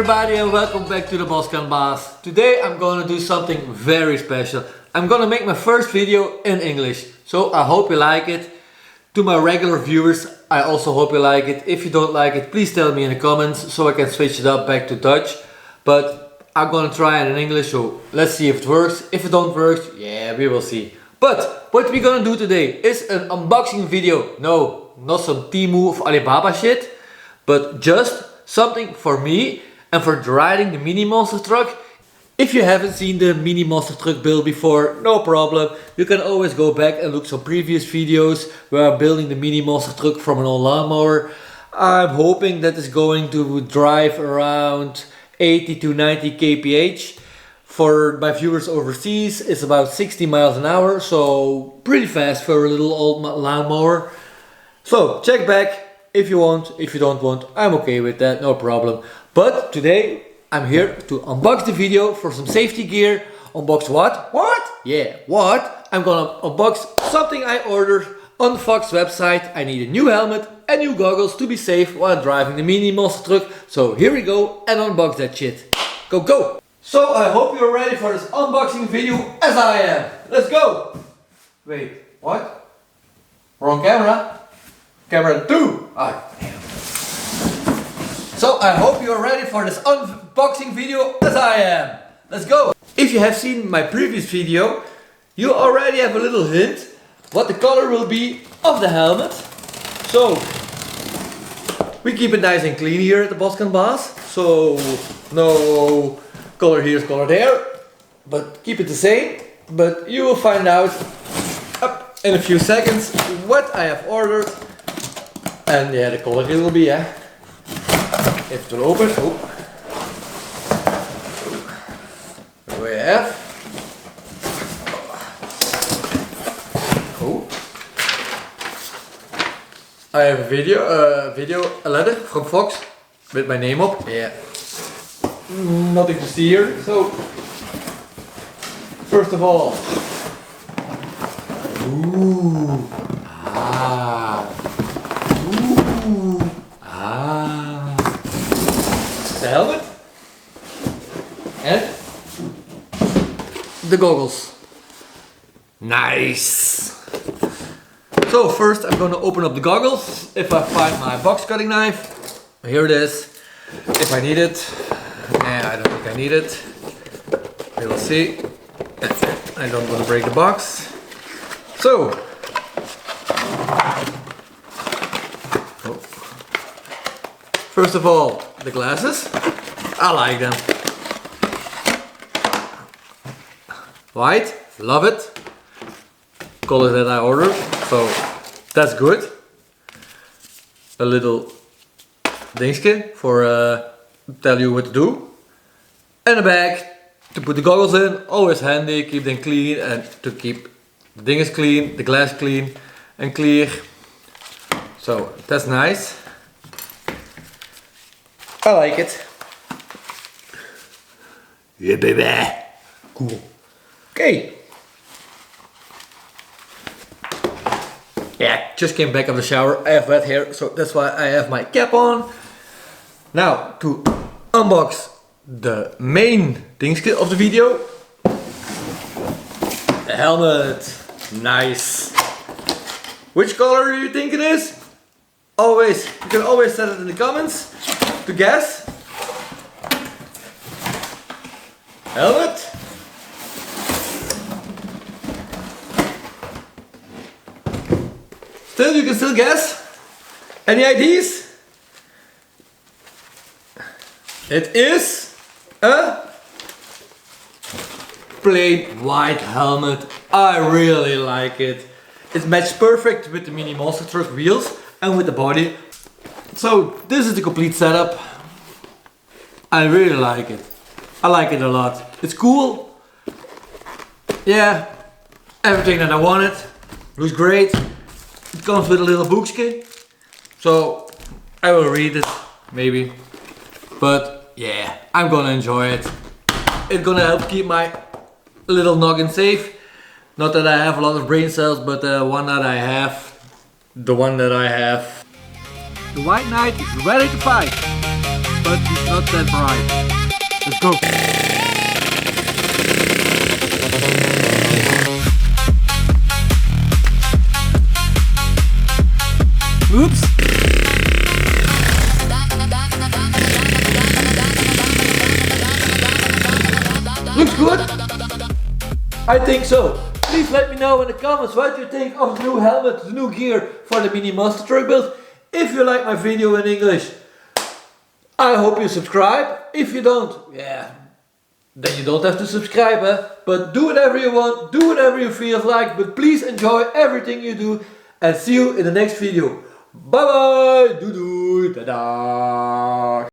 everybody and welcome back to the BoskantBaas. Today I'm gonna do something very special. I'm gonna make my first video in English. So I hope you like it. To my regular viewers, I also hope you like it. If you don't like it, please tell me in the comments so I can switch it up back to Dutch. But I'm gonna try it in English, so let's see if it works. If it don't work, yeah, we will see. But what we're gonna do today is an unboxing video. No, not some Temu of Alibaba shit, but just something for me and for riding the mini monster truck. If you haven't seen the mini monster truck build before, no problem. You can always go back and look some previous videos where I'm building the mini monster truck from an old lawnmower. I'm hoping that it's going to drive around 80 to 90 kph. For my viewers overseas, it's about 60 miles an hour, so pretty fast for a little old lawnmower. So check back. If you want, if you don't want, I'm okay with that, no problem. But today I'm here to unbox the video for some safety gear. Unbox what? What? Yeah, what? I'm gonna unbox something I ordered on the Fox website. I need a new helmet and new goggles to be safe while driving the mini monster truck. So here we go and unbox that shit. Go, go! So I hope you're ready for this unboxing video as I am. Let's go! Wait, what? Wrong camera? Camera 2! Ah, damn. So I hope you're ready for this unboxing video as I am. Let's go! If you have seen my previous video, you already have a little hint what the color will be of the helmet. So we keep it nice and clean here at the BoskantBaas. So no color here is color there, but keep it the same. But you will find out in a few seconds what I have ordered. And yeah, the color it will be, yeah. If it will open, oh. There we have. Oh. I have a letter from Fox with my name up. Yeah. Nothing to see here. So, first of all, ooh, the helmet and the goggles. Nice. So first I'm going to open up the goggles. If I find my box cutting knife, here it is. If I need it, I don't think I need it. We will see. That's it. I don't want to break the box. So. First of all, the glasses. I like them. White, love it. Color that I ordered, so that's good. A little dingetje for tell you what to do. And a bag to put the goggles in. Always handy, keep them clean and to keep the ding is clean, the glass clean and clear. So that's nice. I like it. Yeah, baby. Cool. Okay. Yeah, just came back of the shower. I have wet hair, so that's why I have my cap on. Now, to unbox the main things of the video. The helmet. Nice. Which color do you think it is? Always, you can always set it in the comments to guess. Helmet. Still, you can still guess. Any ideas? It is a plain white helmet. I really like it. It matches perfect with the mini monster truck wheels and with the body. So this is the complete setup. I really like it. I like it a lot. It's cool. Yeah, everything that I wanted. Looks great. It comes with a little bookski. So I will read it maybe. But yeah, I'm gonna enjoy it. It's gonna help keep my little noggin safe. Not that I have a lot of brain cells, but the one that I have. The White Knight is ready to fight. but it's not that bright. Let's go. Oops. Looks good? I think so. Please let me know in the comments what you think of the new helmet, the new gear for the mini monster truck build. If you like my video in English, I hope you subscribe. If you don't, yeah, then you don't have to subscribe, but do whatever you want, do whatever you feel like, but please enjoy everything you do, and see you in the next video. Bye bye, doo doo, ta da.